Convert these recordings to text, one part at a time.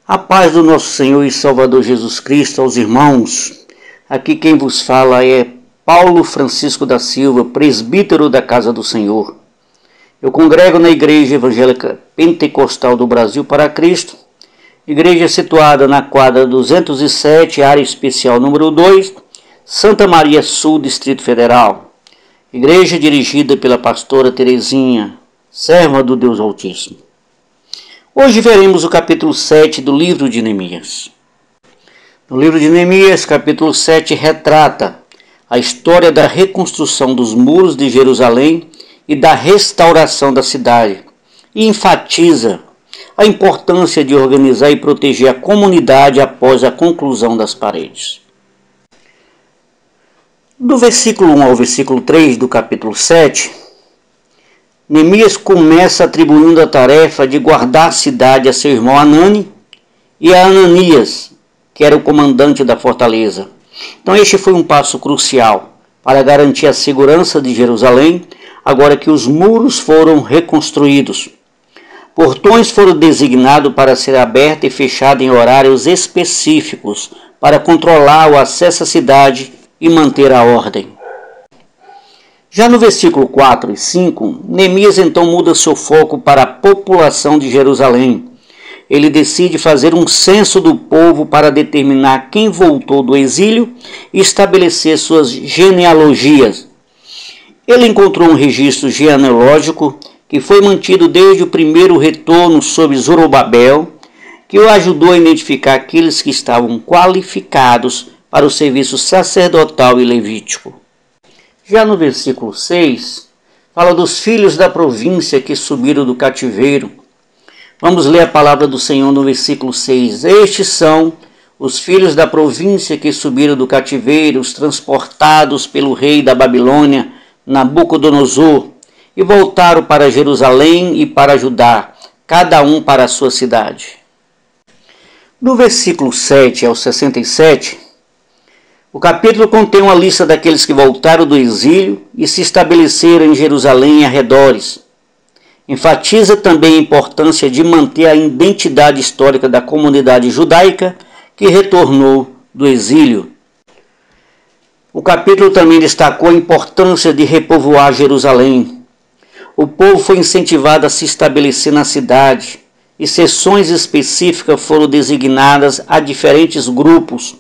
A paz do nosso Senhor e Salvador Jesus Cristo aos irmãos. Aqui quem vos fala é Paulo Francisco da Silva, presbítero da Casa do Senhor. Eu congrego na Igreja Evangélica Pentecostal do Brasil para Cristo, igreja situada na quadra 207, área especial número 2, Santa Maria Sul, Distrito Federal. Igreja dirigida pela pastora Terezinha, serva do Deus Altíssimo. Hoje veremos o capítulo 7 do livro de Neemias. No livro de Neemias, capítulo 7, retrata a história da reconstrução dos muros de Jerusalém e da restauração da cidade, e enfatiza a importância de organizar e proteger a comunidade após a conclusão das paredes. Do versículo 1 ao versículo 3 do capítulo 7, Neemias começa atribuindo a tarefa de guardar a cidade a seu irmão Hanani e a Ananias, que era o comandante da fortaleza. Então este foi um passo crucial para garantir a segurança de Jerusalém, agora que os muros foram reconstruídos. Portões foram designados para ser abertos e fechados em horários específicos para controlar o acesso à cidade e manter a ordem. Já no versículo 4 e 5, Neemias então muda seu foco para a população de Jerusalém. Ele decide fazer um censo do povo para determinar quem voltou do exílio e estabelecer suas genealogias. Ele encontrou um registro genealógico que foi mantido desde o primeiro retorno sob Zorobabel, que o ajudou a identificar aqueles que estavam qualificados para o serviço sacerdotal e levítico. Já no versículo 6, fala dos filhos da província que subiram do cativeiro. Vamos ler a palavra do Senhor no versículo 6. Estes são os filhos da província que subiram do cativeiro, os transportados pelo rei da Babilônia, Nabucodonosor, e voltaram para Jerusalém e para Judá, cada um para a sua cidade. Do versículo 7 ao 67, o capítulo contém uma lista daqueles que voltaram do exílio e se estabeleceram em Jerusalém e arredores. Enfatiza também a importância de manter a identidade histórica da comunidade judaica que retornou do exílio. O capítulo também destacou a importância de repovoar Jerusalém. O povo foi incentivado a se estabelecer na cidade e sessões específicas foram designadas a diferentes grupos,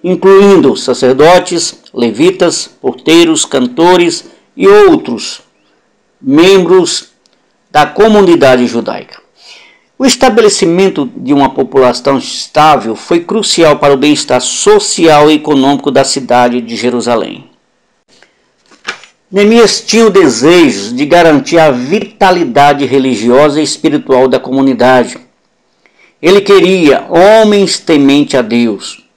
incluindo sacerdotes, levitas, porteiros, cantores e outros membros da comunidade judaica. O estabelecimento de uma população estável foi crucial para o bem-estar social e econômico da cidade de Jerusalém. Neemias tinha o desejo de garantir a vitalidade religiosa e espiritual da comunidade. Ele queria homens tementes a Deus.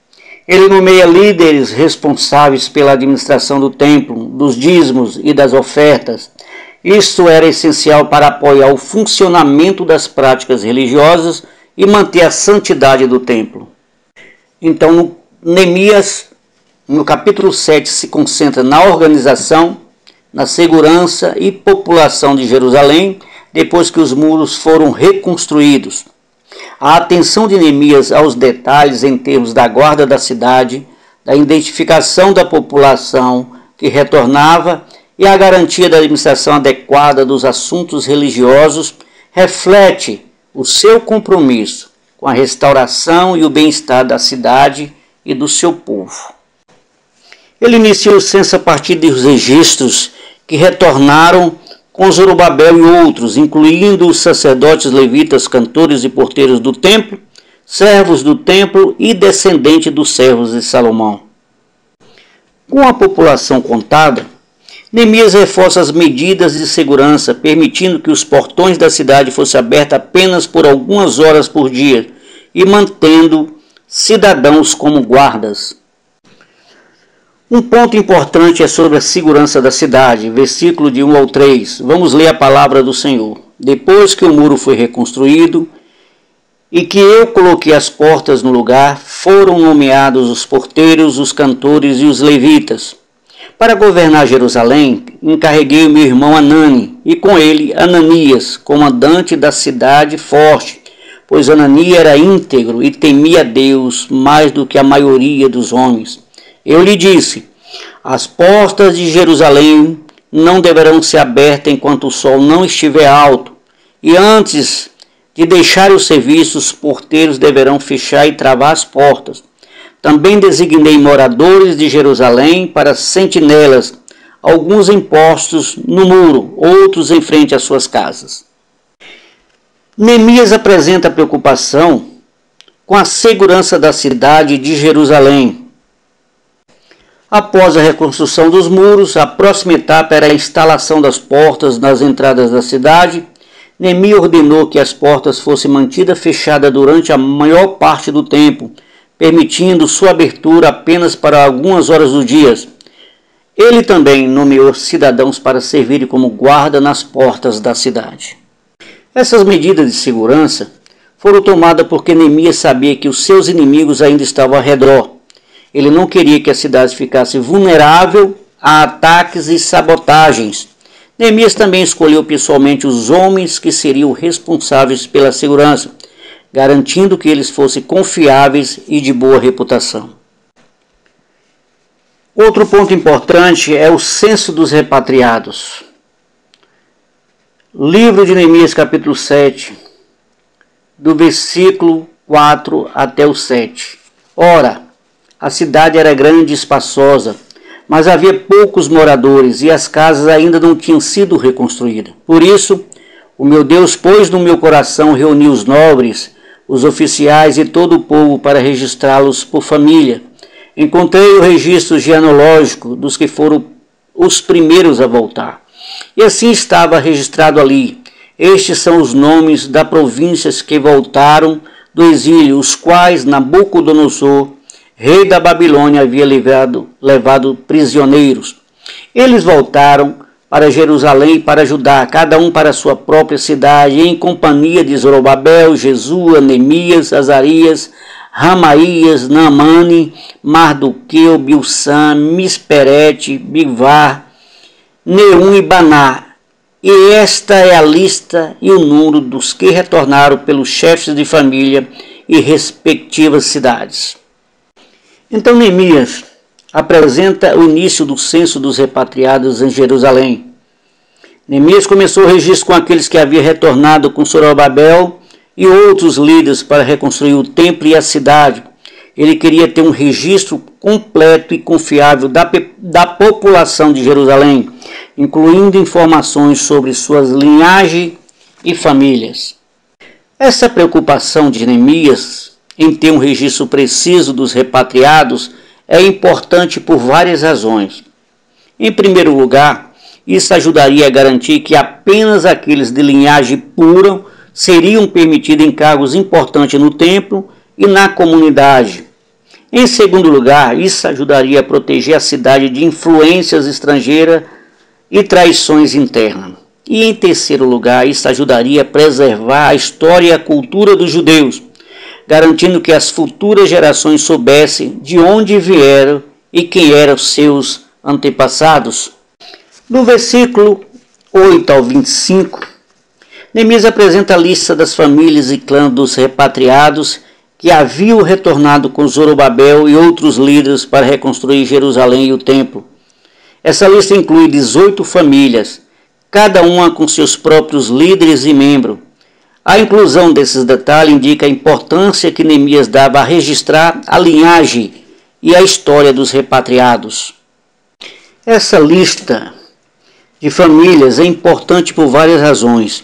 Ele nomeia líderes responsáveis pela administração do templo, dos dízimos e das ofertas. Isso era essencial para apoiar o funcionamento das práticas religiosas e manter a santidade do templo. Então, Neemias, no capítulo 7, se concentra na organização, na segurança e população de Jerusalém, depois que os muros foram reconstruídos. A atenção de Neemias aos detalhes em termos da guarda da cidade, da identificação da população que retornava e a garantia da administração adequada dos assuntos religiosos reflete o seu compromisso com a restauração e o bem-estar da cidade e do seu povo. Ele iniciou o censo a partir dos registros que retornaram com Zorobabel e outros, incluindo os sacerdotes, levitas, cantores e porteiros do templo, servos do templo e descendentes dos servos de Salomão. Com a população contada, Neemias reforça as medidas de segurança, permitindo que os portões da cidade fossem abertos apenas por algumas horas por dia e mantendo cidadãos como guardas. Um ponto importante é sobre a segurança da cidade, versículo de 1 ao 3. Vamos ler a palavra do Senhor. Depois que o muro foi reconstruído e que eu coloquei as portas no lugar, foram nomeados os porteiros, os cantores e os levitas. Para governar Jerusalém, encarreguei o meu irmão Hanani e com ele Ananias, comandante da cidade forte, pois Ananias era íntegro e temia a Deus mais do que a maioria dos homens. Eu lhe disse: as portas de Jerusalém não deverão ser abertas enquanto o sol não estiver alto, e antes de deixar o serviço, os porteiros deverão fechar e travar as portas. Também designei moradores de Jerusalém para sentinelas, alguns em postos no muro, outros em frente às suas casas. Neemias apresenta preocupação com a segurança da cidade de Jerusalém. Após a reconstrução dos muros, a próxima etapa era a instalação das portas nas entradas da cidade. Neemias ordenou que as portas fossem mantidas fechadas durante a maior parte do tempo, permitindo sua abertura apenas para algumas horas do dia. Ele também nomeou cidadãos para servirem como guarda nas portas da cidade. Essas medidas de segurança foram tomadas porque Neemias sabia que os seus inimigos ainda estavam ao redor. Ele não queria que a cidade ficasse vulnerável a ataques e sabotagens. Neemias também escolheu pessoalmente os homens que seriam responsáveis pela segurança, garantindo que eles fossem confiáveis e de boa reputação. Outro ponto importante é o censo dos repatriados. Livro de Neemias, capítulo 7, do versículo 4 até o 7. Ora, a cidade era grande e espaçosa, mas havia poucos moradores e as casas ainda não tinham sido reconstruídas. Por isso, o meu Deus pôs no meu coração reunir os nobres, os oficiais e todo o povo para registrá-los por família. Encontrei o registro genealógico dos que foram os primeiros a voltar. E assim estava registrado ali. Estes são os nomes das províncias que voltaram do exílio, os quais Nabucodonosor, rei da Babilônia, havia levado prisioneiros. Eles voltaram para Jerusalém para Judá, cada um para sua própria cidade, em companhia de Zorobabel, Jesua, Neemias, Azarias, Ramaías, Naamane, Mardoqueu, Bilsã, Misperete, Bigvar, Neum e Baná. E esta é a lista e o número dos que retornaram pelos chefes de família e respectivas cidades. Então Neemias apresenta o início do censo dos repatriados em Jerusalém. Neemias começou o registro com aqueles que haviam retornado com Zorobabel e outros líderes para reconstruir o templo e a cidade. Ele queria ter um registro completo e confiável da população de Jerusalém, incluindo informações sobre suas linhagens e famílias. Essa preocupação de Neemias em ter um registro preciso dos repatriados é importante por várias razões. Em primeiro lugar, isso ajudaria a garantir que apenas aqueles de linhagem pura seriam permitidos em cargos importantes no templo e na comunidade. Em segundo lugar, isso ajudaria a proteger a cidade de influências estrangeiras e traições internas. E em terceiro lugar, isso ajudaria a preservar a história e a cultura dos judeus, garantindo que as futuras gerações soubessem de onde vieram e quem eram seus antepassados. Do versículo 8 ao 25, Neemias apresenta a lista das famílias e clãs dos repatriados que haviam retornado com Zorobabel e outros líderes para reconstruir Jerusalém e o templo. Essa lista inclui 18 famílias, cada uma com seus próprios líderes e membros. A inclusão desses detalhes indica a importância que Neemias dava a registrar a linhagem e a história dos repatriados. Essa lista de famílias é importante por várias razões.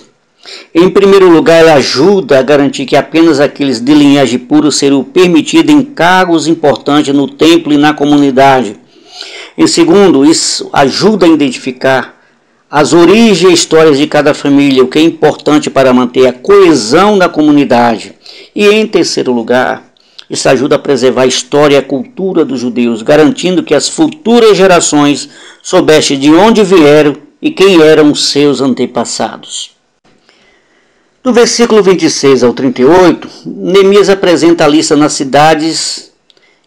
Em primeiro lugar, ela ajuda a garantir que apenas aqueles de linhagem pura serão permitidos em cargos importantes no templo e na comunidade. Em segundo, isso ajuda a identificar as origens e histórias de cada família, o que é importante para manter a coesão da comunidade. E em terceiro lugar, isso ajuda a preservar a história e a cultura dos judeus, garantindo que as futuras gerações soubessem de onde vieram e quem eram os seus antepassados. Do versículo 26 ao 38, Neemias apresenta a lista nas cidades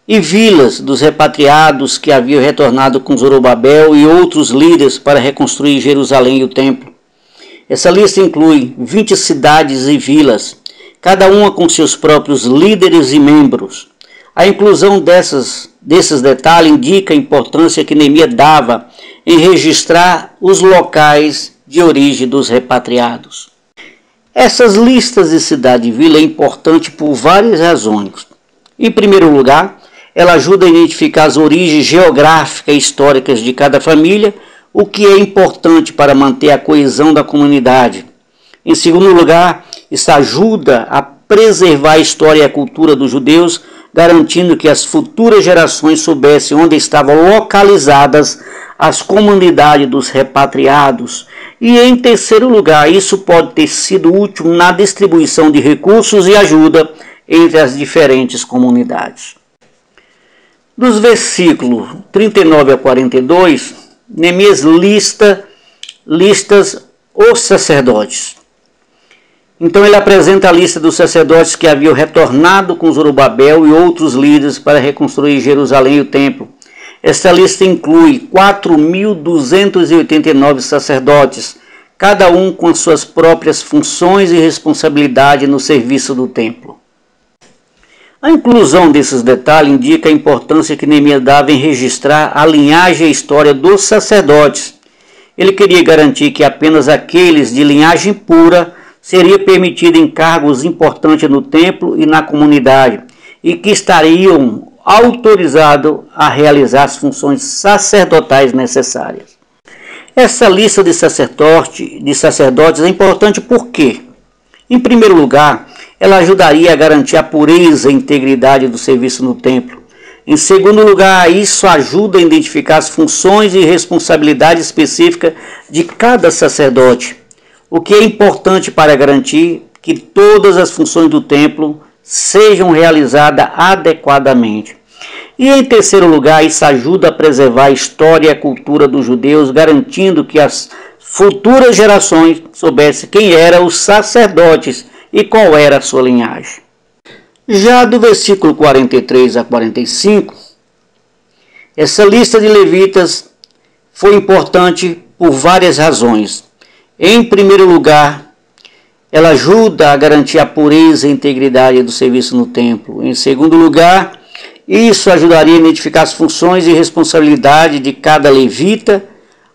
e vilas dos repatriados que haviam retornado com Zorobabel e outros líderes para reconstruir Jerusalém e o templo. Essa lista inclui 20 cidades e vilas cada uma com seus próprios líderes e membros. A inclusão desses detalhes indica a importância que Neemias dava em registrar os locais de origem dos repatriados. Essas listas de cidade e vila é importante por várias razões. Em primeiro lugar, ela ajuda a identificar as origens geográficas e históricas de cada família, o que é importante para manter a coesão da comunidade. Em segundo lugar, isso ajuda a preservar a história e a cultura dos judeus, garantindo que as futuras gerações soubessem onde estavam localizadas as comunidades dos repatriados. E em terceiro lugar, isso pode ter sido útil na distribuição de recursos e ajuda entre as diferentes comunidades. Dos versículos 39 a 42, Neemias listas os sacerdotes. Então ele apresenta a lista dos sacerdotes que haviam retornado com Zorobabel e outros líderes para reconstruir Jerusalém e o templo. Esta lista inclui 4.289 sacerdotes, cada um com suas próprias funções e responsabilidade no serviço do templo. A inclusão desses detalhes indica a importância que Neemias dava em registrar a linhagem e a história dos sacerdotes. Ele queria garantir que apenas aqueles de linhagem pura seria permitido em cargos importantes no templo e na comunidade, e que estariam autorizados a realizar as funções sacerdotais necessárias. Essa lista de sacerdotes é importante porque, em primeiro lugar, ela ajudaria a garantir a pureza e integridade do serviço no templo. Em segundo lugar, isso ajuda a identificar as funções e responsabilidades específicas de cada sacerdote, o que é importante para garantir que todas as funções do templo sejam realizadas adequadamente. E em terceiro lugar, isso ajuda a preservar a história e a cultura dos judeus, garantindo que as futuras gerações soubessem quem eram os sacerdotes e qual era a sua linhagem. Já do versículo 43 a 45, essa lista de levitas foi importante por várias razões. Em primeiro lugar, ela ajuda a garantir a pureza e a integridade do serviço no templo. Em segundo lugar, isso ajudaria a identificar as funções e responsabilidade de cada levita,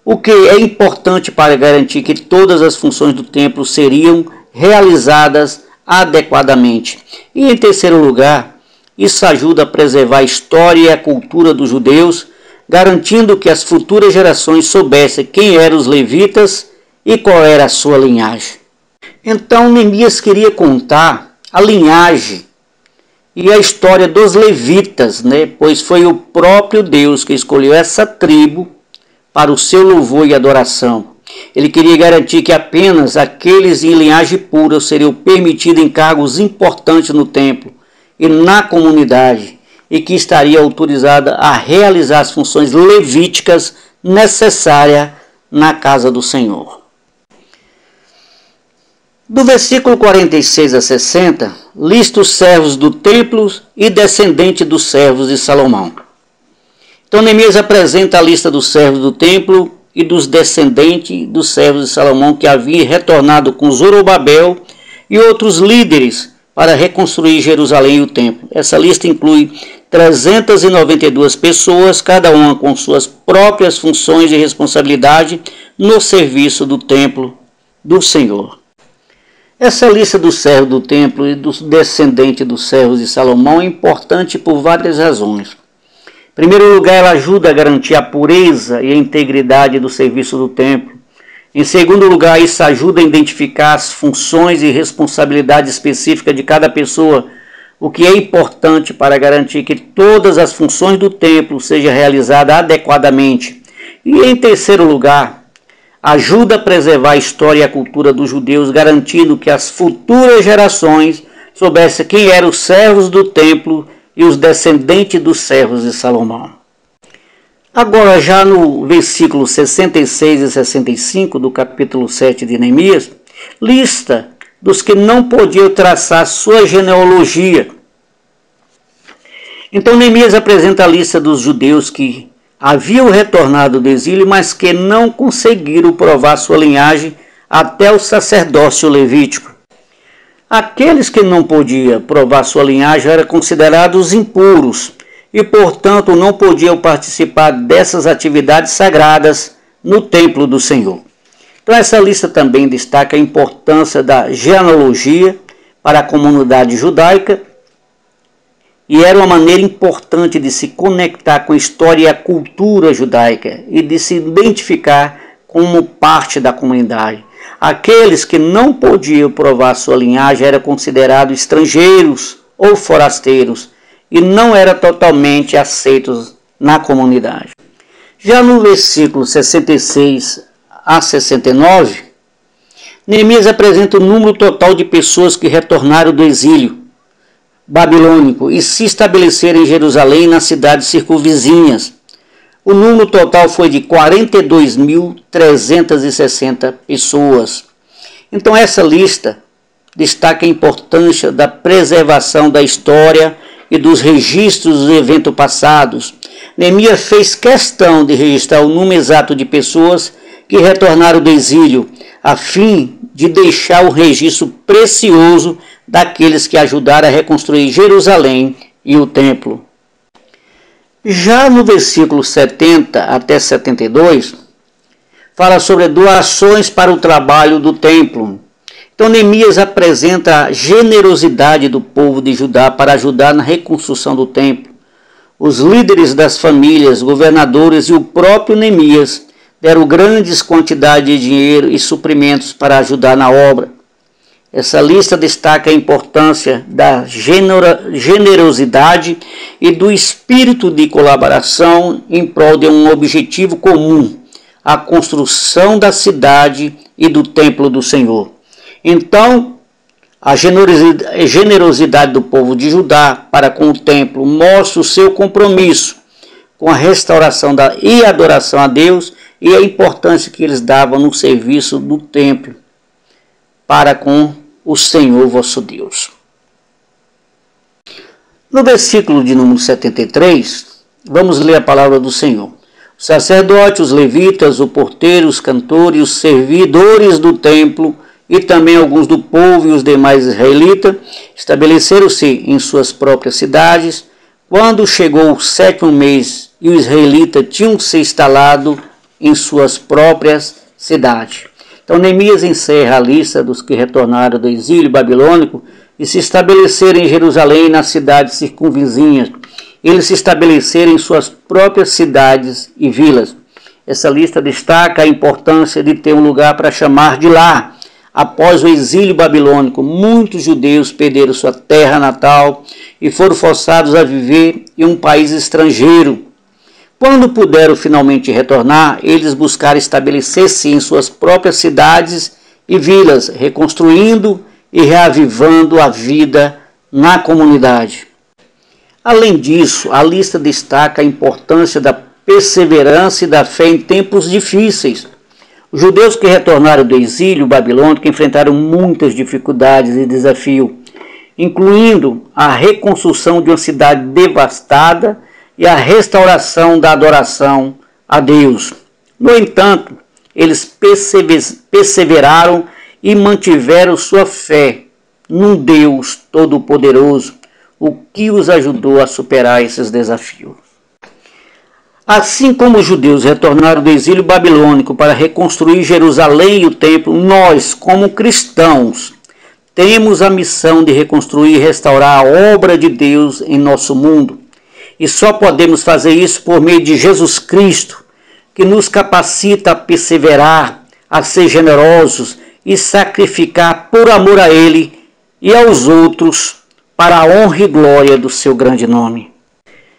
o que é importante para garantir que todas as funções do templo seriam realizadas adequadamente. E em terceiro lugar, isso ajuda a preservar a história e a cultura dos judeus, garantindo que as futuras gerações soubessem quem eram os levitas e qual era a sua linhagem. Então Neemias queria contar a linhagem e a história dos levitas, pois foi o próprio Deus que escolheu essa tribo para o seu louvor e adoração. Ele queria garantir que apenas aqueles em linhagem pura seriam permitidos em cargos importantes no templo e na comunidade, e que estaria autorizada a realizar as funções levíticas necessárias na casa do Senhor. Do versículo 46 a 60, lista os servos do templo e descendentes dos servos de Salomão. Então Neemias apresenta a lista dos servos do templo e dos descendentes dos servos de Salomão que haviam retornado com Zorobabel e outros líderes para reconstruir Jerusalém e o templo. Essa lista inclui 392 pessoas, cada uma com suas próprias funções e responsabilidade no serviço do templo do Senhor. Essa lista dos servos do templo e dos descendentes dos servos de Salomão é importante por várias razões. Em primeiro lugar, ela ajuda a garantir a pureza e a integridade do serviço do templo. Em segundo lugar, isso ajuda a identificar as funções e responsabilidades específicas de cada pessoa, o que é importante para garantir que todas as funções do templo sejam realizadas adequadamente. E em terceiro lugar, ajuda a preservar a história e a cultura dos judeus, garantindo que as futuras gerações soubessem quem eram os servos do templo e os descendentes dos servos de Salomão. Agora, já no versículo 66 e 65 do capítulo 7 de Neemias, lista dos que não podiam traçar sua genealogia. Então Neemias apresenta a lista dos judeus que haviam retornado do exílio, mas que não conseguiram provar sua linhagem até o sacerdócio levítico. Aqueles que não podiam provar sua linhagem eram considerados impuros e, portanto, não podiam participar dessas atividades sagradas no templo do Senhor. Então, essa lista também destaca a importância da genealogia para a comunidade judaica e era uma maneira importante de se conectar com a história e a cultura judaica e de se identificar como parte da comunidade. Aqueles que não podiam provar sua linhagem eram considerados estrangeiros ou forasteiros e não eram totalmente aceitos na comunidade. Já no versículo 66 a 69, Neemias apresenta o número total de pessoas que retornaram do exílio babilônico e se estabeleceram em Jerusalém e nas cidades circunvizinhas. O número total foi de 42.360 pessoas. Então essa lista destaca a importância da preservação da história e dos registros dos eventos passados. Neemias fez questão de registrar o número exato de pessoas que retornaram do exílio, a fim de deixar o registro precioso daqueles que ajudaram a reconstruir Jerusalém e o templo. Já no versículo 70 até 72, fala sobre doações para o trabalho do templo. Então Neemias apresenta a generosidade do povo de Judá para ajudar na reconstrução do templo. Os líderes das famílias, governadores e o próprio Neemias deram grandes quantidades de dinheiro e suprimentos para ajudar na obra. Essa lista destaca a importância da generosidade e do espírito de colaboração em prol de um objetivo comum, a construção da cidade e do templo do Senhor. Então, a generosidade do povo de Judá para com o templo mostra o seu compromisso com a restauração e adoração a Deus e a importância que eles davam no serviço do templo para com o Senhor vosso Deus. No versículo de número 73, vamos ler a palavra do Senhor. Os sacerdotes, os levitas, o porteiro, os cantores, os servidores do templo e também alguns do povo e os demais israelitas estabeleceram-se em suas próprias cidades. Quando chegou o 7º mês e os israelitas tinham se instalado em suas próprias cidades. Então Neemias encerra a lista dos que retornaram do exílio babilônico e se estabeleceram em Jerusalém e nas cidades circunvizinhas. Eles se estabeleceram em suas próprias cidades e vilas. Essa lista destaca a importância de ter um lugar para chamar de lar. Após o exílio babilônico, muitos judeus perderam sua terra natal e foram forçados a viver em um país estrangeiro. Quando puderam finalmente retornar, eles buscaram estabelecer-se em suas próprias cidades e vilas, reconstruindo e reavivando a vida na comunidade. Além disso, a lista destaca a importância da perseverança e da fé em tempos difíceis. Os judeus que retornaram do exílio babilônico enfrentaram muitas dificuldades e desafios, incluindo a reconstrução de uma cidade devastada e a restauração da adoração a Deus. No entanto, eles perseveraram e mantiveram sua fé num Deus Todo-Poderoso, o que os ajudou a superar esses desafios. Assim como os judeus retornaram do exílio babilônico para reconstruir Jerusalém e o templo, nós, como cristãos, temos a missão de reconstruir e restaurar a obra de Deus em nosso mundo. E só podemos fazer isso por meio de Jesus Cristo, que nos capacita a perseverar, a ser generosos e sacrificar por amor a Ele e aos outros para a honra e glória do seu grande nome.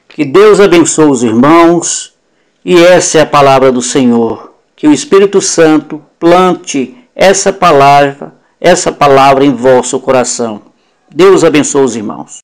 Que Deus abençoe os irmãos e essa é a palavra do Senhor. Que o Espírito Santo plante essa palavra em vosso coração. Deus abençoe os irmãos.